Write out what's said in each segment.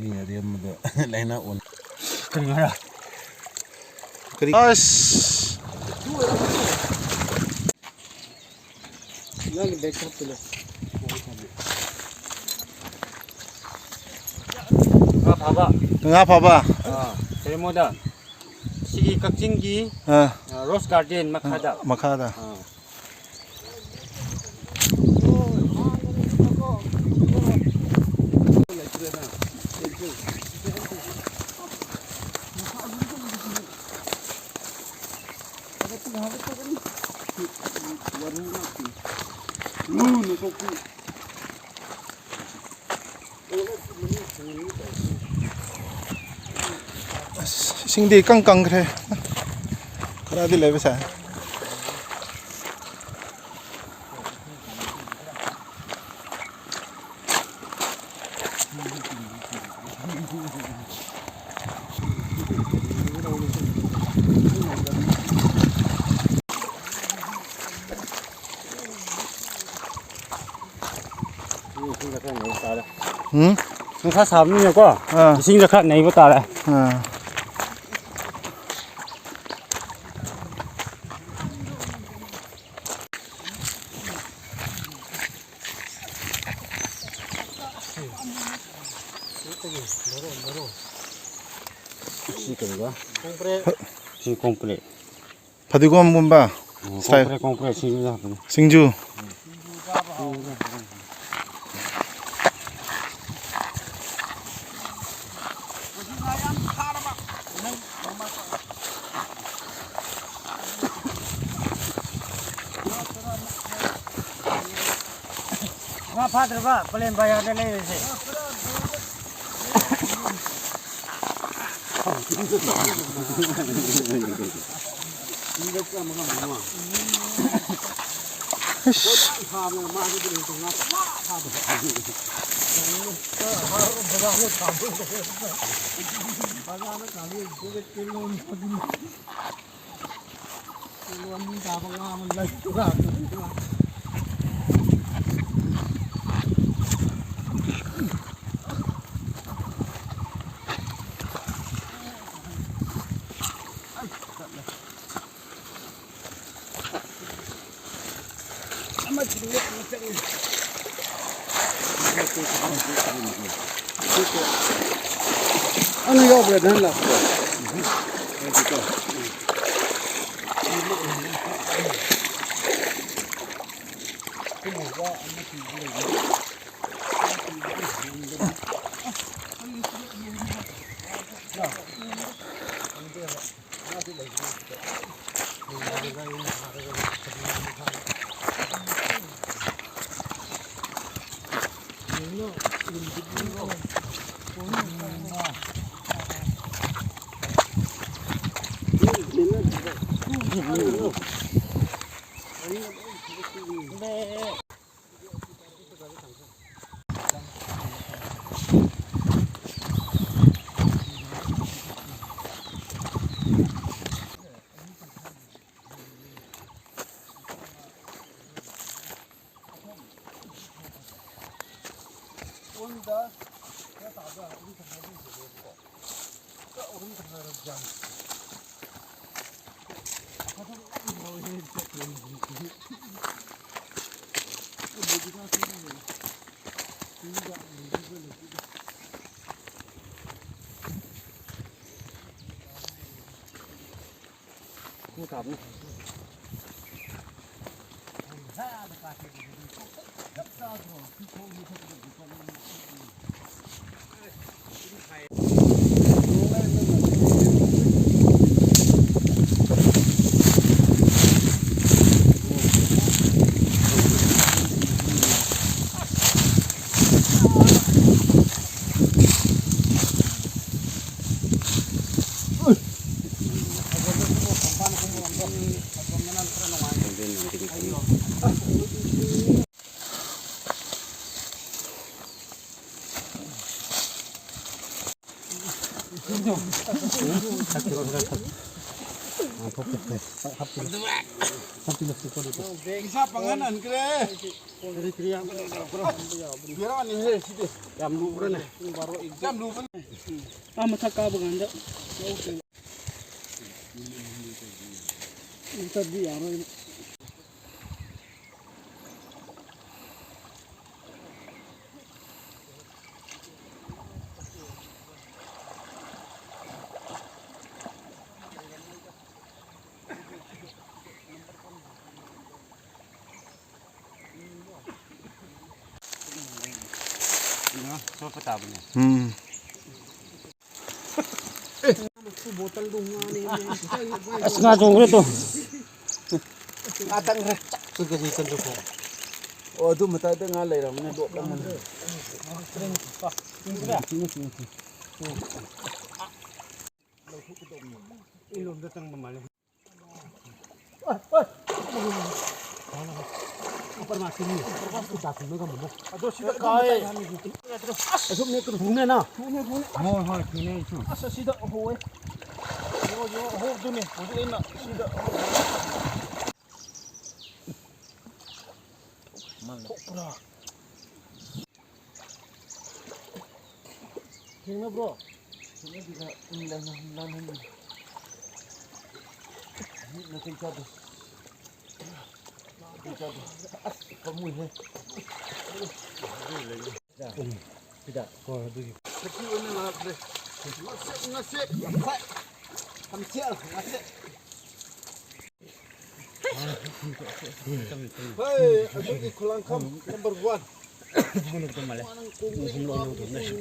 ꯃꯤꯅꯗꯤ ꯑꯃꯗ ꯂꯥꯏꯅꯥ ꯑꯣꯟ ꯀꯔꯤꯒꯤꯔ ꯀꯔꯤ ꯑꯁ ꯅꯪꯒꯤ ꯕꯦꯛ ꯍꯥꯞꯄꯤꯂꯣ ꯉꯥ ꯐꯥꯕ ꯀꯩꯃꯣꯗ ꯁꯤꯒꯤ ꯀꯛꯆꯤꯡꯒꯤ ꯔꯣꯁ ꯒꯥꯔꯗꯦꯟ ꯃꯈꯥꯗ ꯏꯁꯤꯡꯗꯤ ꯏꯀꯪ ꯀꯪꯈ꯭ꯔꯦ ꯈꯔꯗꯤ ꯂꯩꯕ ꯁꯥꯏ ꯅꯨꯡꯁꯥ ꯁꯥꯕꯅꯤꯅꯀꯣ ꯏꯁꯤꯡꯗ ꯈꯔ ꯅꯩꯕ ꯇꯥꯔꯦ ꯁꯤ ꯀꯔꯤꯒ ꯁꯤ ꯀꯣꯡꯄ꯭ꯔꯦꯠ ꯐꯗꯤꯒꯣꯝꯒꯨꯝꯕ ꯀꯣꯡꯄ꯭ꯔꯦꯠ ꯁꯤꯡꯖꯨꯗ ꯍꯥꯞꯄꯅꯤ ꯁꯤꯡꯖꯨ ꯉꯥ ꯐꯥꯗ꯭ꯔꯕ ꯄꯂꯦꯟ ꯕꯖꯥꯔꯗ ꯂꯩꯔꯁꯦ ano yawbre dan la ko Isa panganan kre. Biar ani he sidi. Jam lu ne. Jam lu. mathak ka baganda tadi yaro so pata punya asnga jong re to Atang re. Sudah ni sendu ko. Oh tu mata tu ngalai ram ne dok ram. ilum datang memale ऊपर मार के नहीं ऊपर साथ में का मुंह अदो सीधा काय असुम ने तो घूमने ना हां हां ने छु अस सीधा होए यो हो दुने हो ना सीधा पूरा ठीक ना bro ini juga lan makin jatuh kamu ini tidak oh itu Kecil ni lah bre. Nasib. Kamsial nasib. Hey, aku di Kuala Kam number 1. bunuh tu malah musim lalu tu nasi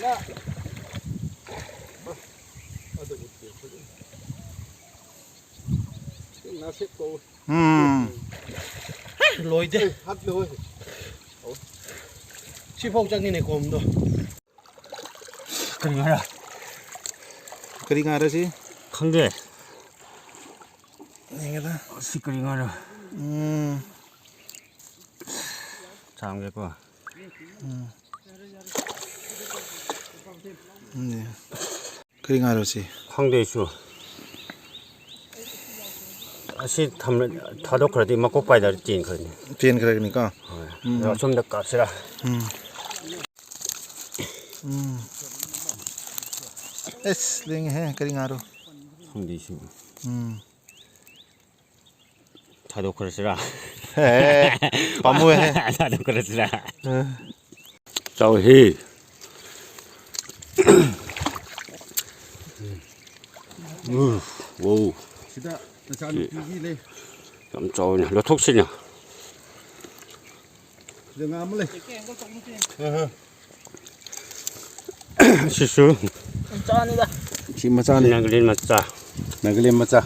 Ya. Ada betul. Nasib kau. lôi thế Hat loi. chi phong trang này gồm rồi cái này Kering ada sih. không để Ini kata. xí cái này rồi chạm cái qua Ini. Kering ada sih. không để chú xí thầm tháo đốt rồi thì mà có phải là tiền rồi Pian kering ni kah? rồi xong được cả sẽ Es, ding he kering ada. không để chú tháo đốt rồi sẽ He. Pamu he. tháo đốt rồi sẽ cháu hi wow Sudah macam tinggi le. 좀 좋으냐 너 톡시냐 Jangan amle. 시수 Si macam ni. 나글린 맞자 Naglim macam.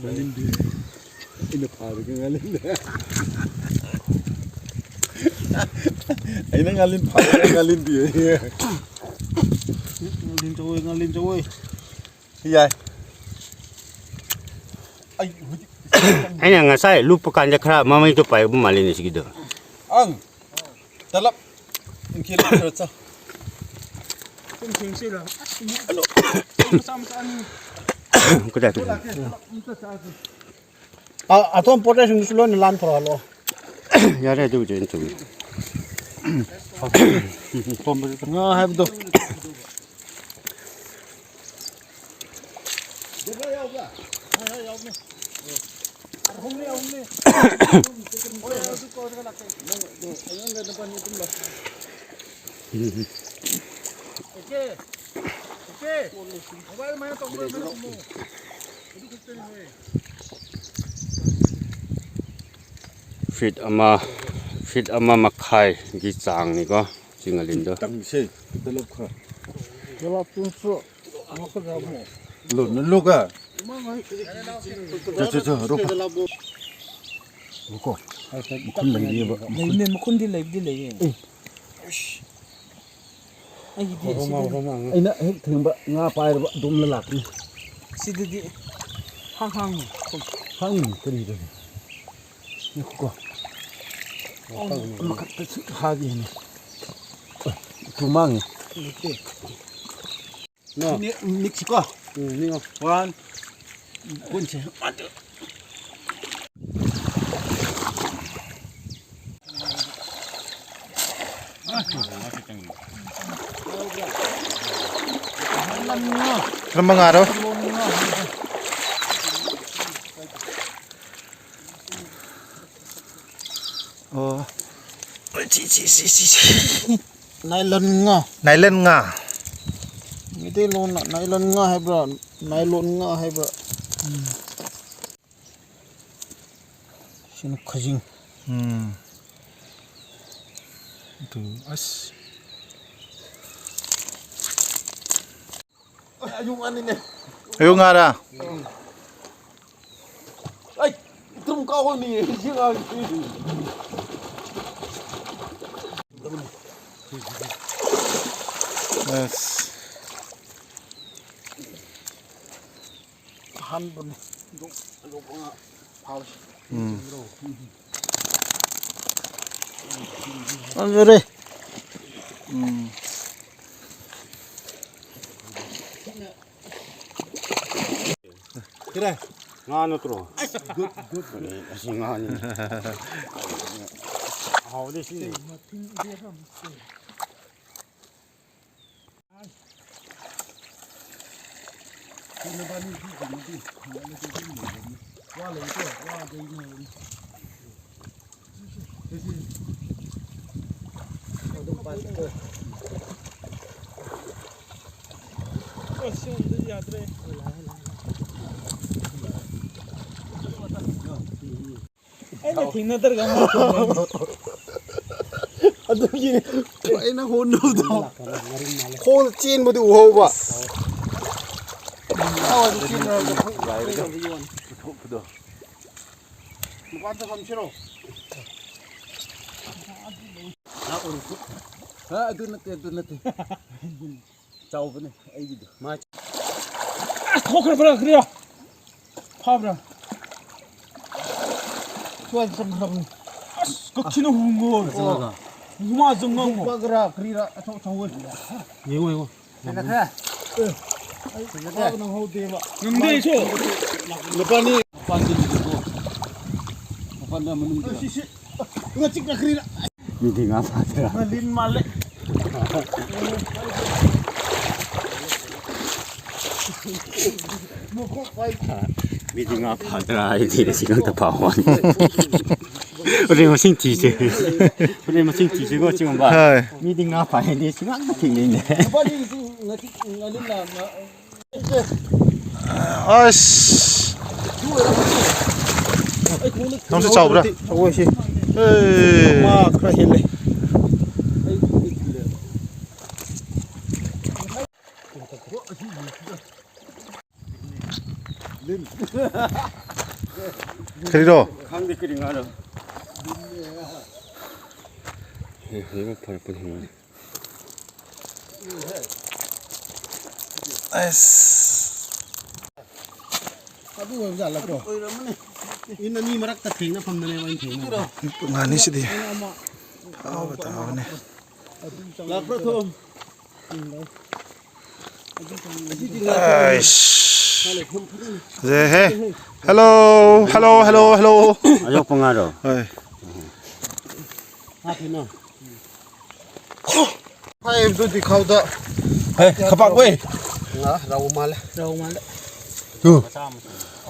Ngalim dia. Ini paru ke ngalim dia. Ini ngalim paru ngalim dia. Ngalim cowoi. Iya. Ay, 아니야 nga sai lupa kanja kra mama itu pai bu malin segitu ang. Dalap. Ingkil terus. 그래 Atau potes ni sulo ni lan pro lo. 야래 되고 저 인쪽 Nga have do. fit ama makai gi chang ni ko jingalin do Tang si. Dalap ka. Dalap tunso. Ako dah mo. Lu nulu ka. Jauh rupa. Buko. Mukun lagi dia ba. Ini mukun di live Ay di Ay na hek thing ba nga pai ba dum la lak ni. sida di hang Hang kari do. Ni ko. Makat ha gi ni. 주망이. 너. 믹스과. 니가. 원. 군체. 맞아. 그런 방 알아? Nylon nga. 나일론 nga. Miti lon nylon nga hai bro. Nylon nga hai bro. Sino khajing. 두 아씨. Yung ano ne. yung 알아. Ay, tum ka ni. Siya. yes. Han bro. Anjure. Kira. nga 들어. Good, good. nga ni. 어디 있니? Ay, tingnan talaga mo. Adugin. Ay na hono daw. Khol chin mo di uhaw ba. Awa di chin na. Mukanta kam shiro. Ha, adu nate. Chao bane. Ay gido. Ma. Kokra bra, kria. 파브라. 좋아, 잠깐만. 꺾이는 hungo. Uma zungong mo. Bagra krira ato tawon. 이거. Naka. Bago nang ho deba. 근데 저 Lepani. Pandin dito. Panda manung. Sisi. Nga cik na krira. 미팅 안 하더라. Ngalin male. 미팅 안 하더라. 이제 지금 다 봐와. 우리 뭐 신티지. 우리 뭐 신티지 거 지금 봐. 미팅 안 봐야 돼. 지금 안 되네. Pandi ngati ngalin na. 아씨. 넘치 잡으라. Oisi. 에이. Ma kra hele. 그리로. 강대 끓인 알아. 이거 볼 뻔했네. 아이스. Abu wa jala ko. Ina ni marak ta thing na pham na ne wain thing na. 많이 시디. 아, बताओ Lapro thom. 아이씨. 이제 해. 헬로. Ayok pangaro. 어이. Ha thina. Hai do dikhau da. Hey, kapak we. Nga raw mal. Raw mal.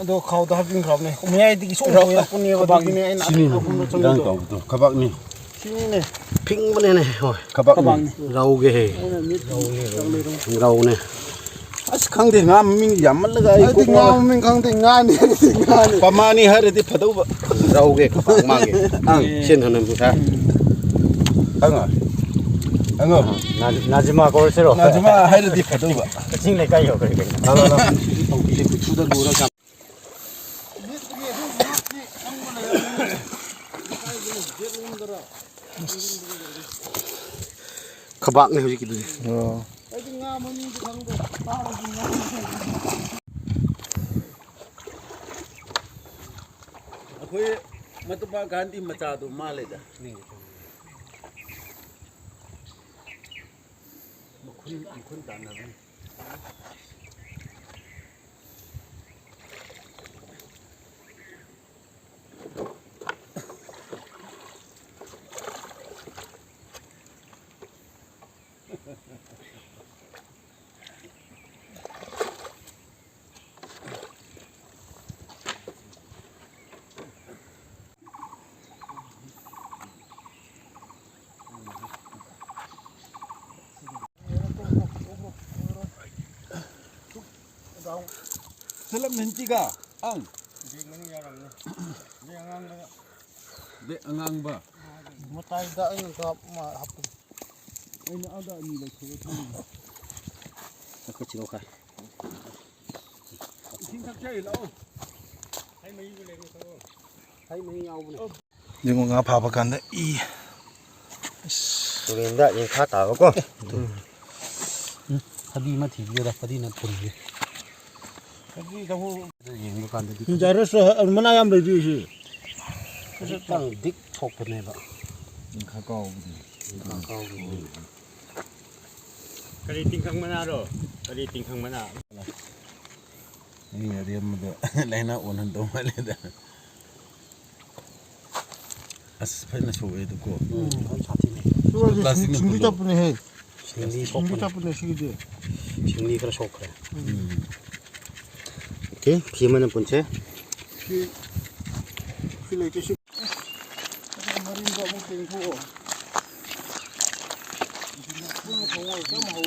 Ado khau da habing khau ne. Umyai di so raw ya puni wa di ne ai na. Dan to. Kapak ni. Sini ne. Ping bane ne. Kapak Kabang. Raw ge. Raw ne. As khang de ngam ming yamal laga ai Ai di ngam min khang de nga ni nga ni. Pamani har de phadau ba. Raw ge kapak mang ge. Ang sen hanam bu tha. Ang 나지마 걸스로. Najma har de phadau ba. 칭내 까요 그렇게. Ala de chuda gora ka. Kabak ne hoji kidu. Ai di nga ma min khang de. Akoi matba Gandhi macha do male da. Salam hentiga ang de angang ba Matay da ay hapon. ay naaga ni la ko Ako chilo ka. tin thak chai lao ให้มันเอาเลย yung nga papaganda i Tulinda yung kata ko. พอดีมาถีบเยอะแล้วพอดีนั่นคนเลย Yung bukan tadi. 진짜 알았어. 얼마나 하면 되지? 그래서 땅 딕 톡보내봐. 가까워 Kali tingkang mana ro? Kali tingkang mana? ini dia muda lain nak onan tu malah dah asal nak show itu ko 플라스틱 중기자분이 해. Sini 중기자분이 시기지. sini kena shock ya. Okey, gimana punce? 필레 이제 마린가 못 되고. bunu 동호회 겸하고.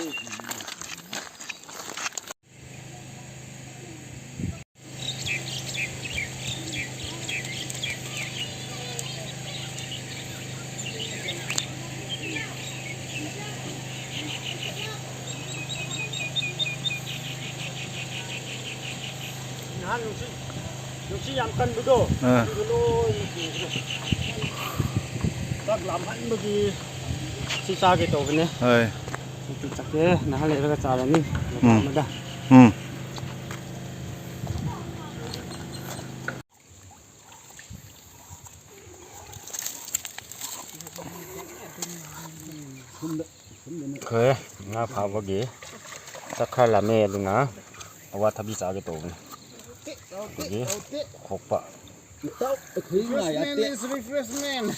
한 역시 약간 그거 이걸로 딱 람한 거지 시작하게 또 그네 ơi 작게 나 할래 이러가 잘하니 맞다 그래 나 봐보기 sakal lame dunga awa thabi chage to gi khokpa Refreshment is refreshment.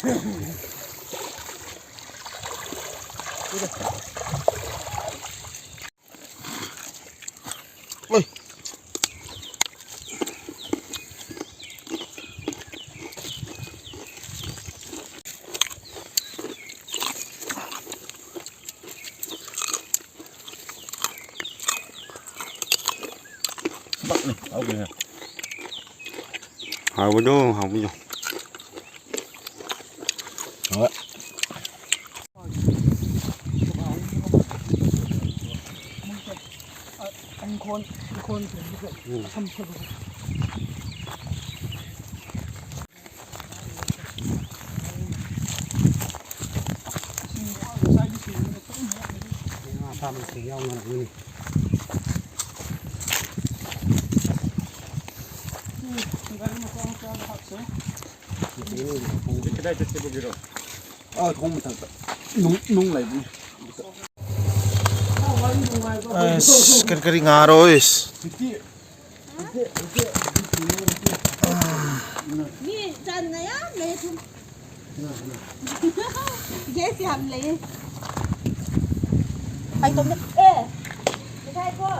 하고도คนถึงจะทำเพื่อ 사람 대경은 이 그다 이제 보기로 아 동무 탔다 농 라이브 kering aroisนี่จันนะยะเลยทุกเยสิทำเลยไปตรงนี้ไม่ใช่ก็